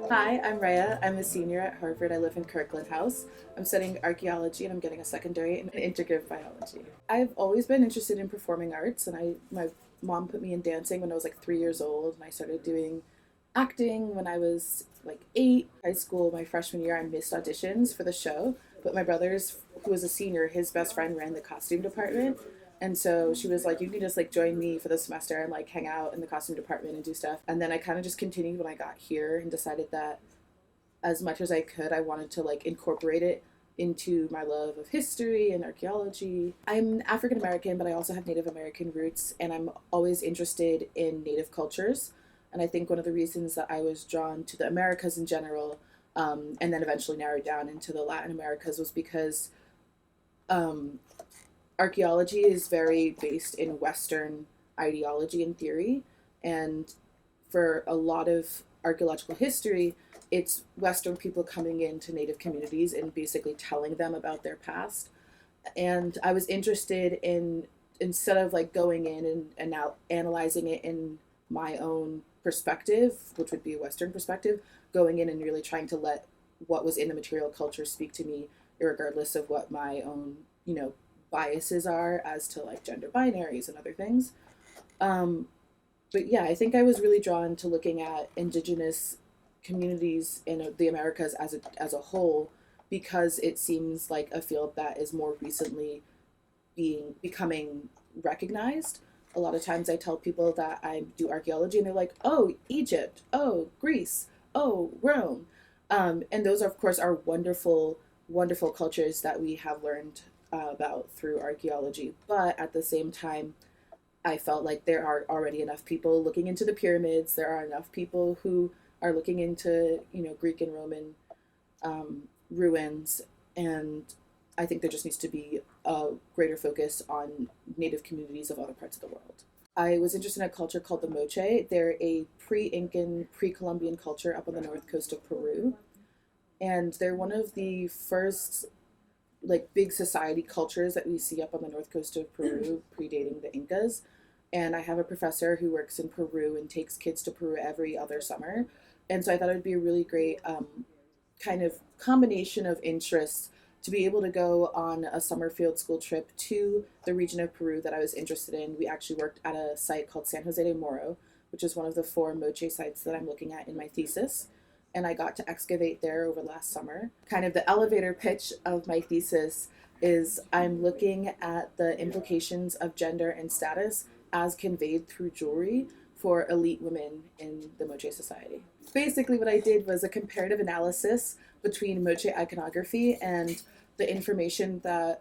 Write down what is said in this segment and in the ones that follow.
Hi, I'm Rhea. I'm a senior at Harvard. I live in Kirkland House. I'm studying archaeology and I'm getting a secondary in integrative biology. I've always been interested in performing arts, and my mom put me in dancing when I was like 3 years old, and I started doing acting when I was like 8. High school, my freshman year, I missed auditions for the show, but my brother's, who was a senior, his best friend ran the costume department. And so she was like, you can just like join me for the semester and like hang out in the costume department and do stuff. And then I kind of just continued when I got here and decided that as much as I could, I wanted to like incorporate it into my love of history and archaeology. I'm African American, but I also have Native American roots, and I'm always interested in Native cultures. And I think one of the reasons that I was drawn to the Americas in general, and then eventually narrowed down into the Latin Americas, was because um, archaeology is very based in Western ideology and theory. And for a lot of archaeological history, it's Western people coming into Native communities and basically telling them about their past. And I was interested in, instead of like going in and now analyzing it in my own perspective, which would be a Western perspective, going in and really trying to let what was in the material culture speak to me, regardless of what my own, biases are as to like gender binaries and other things. Um, but yeah, I think I was really drawn to looking at indigenous communities in the Americas as a whole, because it seems like a field that is more recently becoming recognized. A lot of times I tell people that I do archaeology and they're like, "Oh, Egypt, oh, Greece, oh, Rome," and those of course are wonderful, wonderful cultures that we have learned about through archaeology. But at the same time, I felt like there are already enough people looking into the pyramids. There are enough people who are looking into, Greek and Roman ruins, and I think there just needs to be a greater focus on native communities of other parts of the world. I was interested in a culture called the Moche. They're a pre-Incan, pre-Columbian culture up on the north coast of Peru, and they're one of the first like big society cultures that we see up on the north coast of Peru, predating the Incas. And I have a professor who works in Peru and takes kids to Peru every other summer. And so I thought it would be a really great kind of combination of interests to be able to go on a summer field school trip to the region of Peru that I was interested in. We actually worked at a site called San Jose de Moro, which is one of the 4 Moche sites that I'm looking at in my thesis. And I got to excavate there over last summer. Kind of the elevator pitch of my thesis is I'm looking at the implications of gender and status as conveyed through jewelry for elite women in the Moche society. Basically, what I did was a comparative analysis between Moche iconography and the information that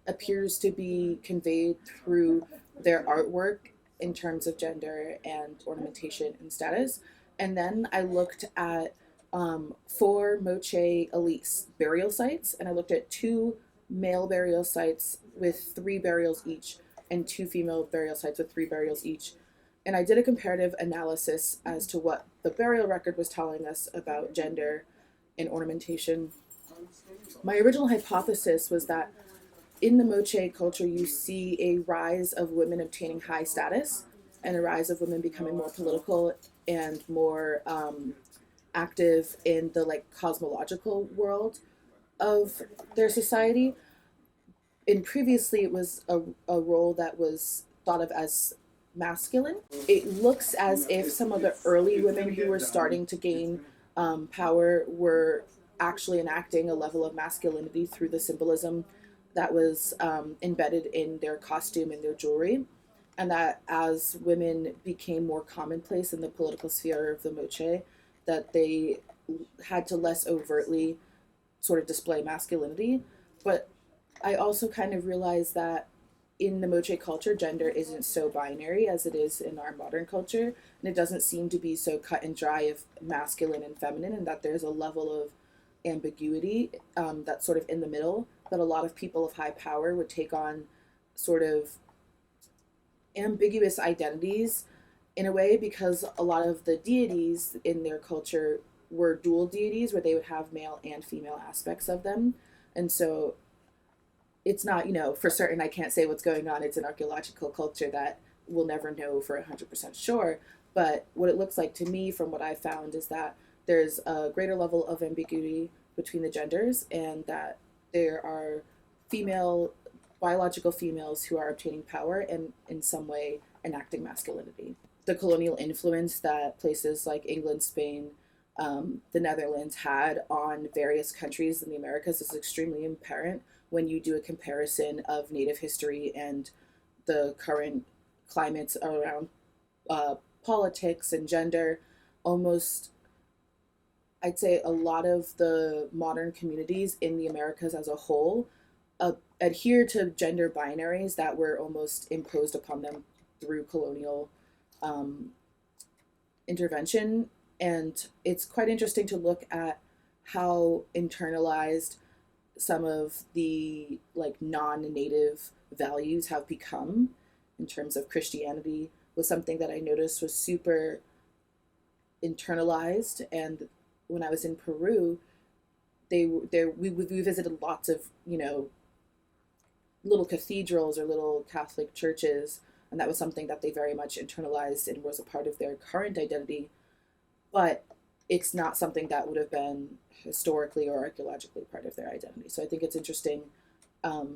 appears to be conveyed through their artwork in terms of gender and ornamentation and status. And then I looked at 4 Moche elites burial sites, and I looked at 2 male burial sites with 3 burials each, and 2 female burial sites with 3 burials each. And I did a comparative analysis as to what the burial record was telling us about gender and ornamentation. My original hypothesis was that in the Moche culture, you see a rise of women obtaining high status and a rise of women becoming more political and more active in the like cosmological world of their society. And previously, it was a role that was thought of as masculine. It looks as if some of the early women who were starting to gain power were actually enacting a level of masculinity through the symbolism that was embedded in their costume and their jewelry. And that as women became more commonplace in the political sphere of the Moche, that they had to less overtly sort of display masculinity. But I also kind of realized that in the Moche culture, gender isn't so binary as it is in our modern culture, and it doesn't seem to be so cut and dry of masculine and feminine, and that there's a level of ambiguity that's sort of in the middle, that a lot of people of high power would take on sort of ambiguous identities in a way, because a lot of the deities in their culture were dual deities where they would have male and female aspects of them. And so it's not, for certain, I can't say what's going on. It's an archaeological culture that we'll never know for 100% sure. But what it looks like to me from what I found is that there's a greater level of ambiguity between the genders, and that there are female, biological females who are obtaining power and in some way enacting masculinity. The colonial influence that places like England, Spain, the Netherlands had on various countries in the Americas is extremely apparent when you do a comparison of Native history and the current climates around politics and gender. Almost, I'd say a lot of the modern communities in the Americas as a whole adhere to gender binaries that were almost imposed upon them through colonial um, intervention. And it's quite interesting to look at how internalized some of the like non-native values have become in terms of Christianity was something that I noticed was super internalized. And when I was in Peru, we visited lots of little cathedrals or little Catholic churches, and that was something that they very much internalized and was a part of their current identity. But it's not something that would have been historically or archaeologically part of their identity. So I think it's interesting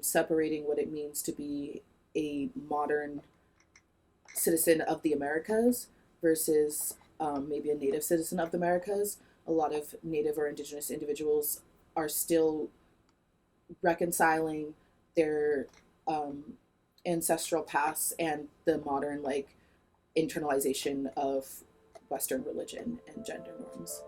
separating what it means to be a modern citizen of the Americas versus maybe a native citizen of the Americas. A lot of native or indigenous individuals are still reconciling their ancestral past and the modern like internalization of Western religion and gender norms.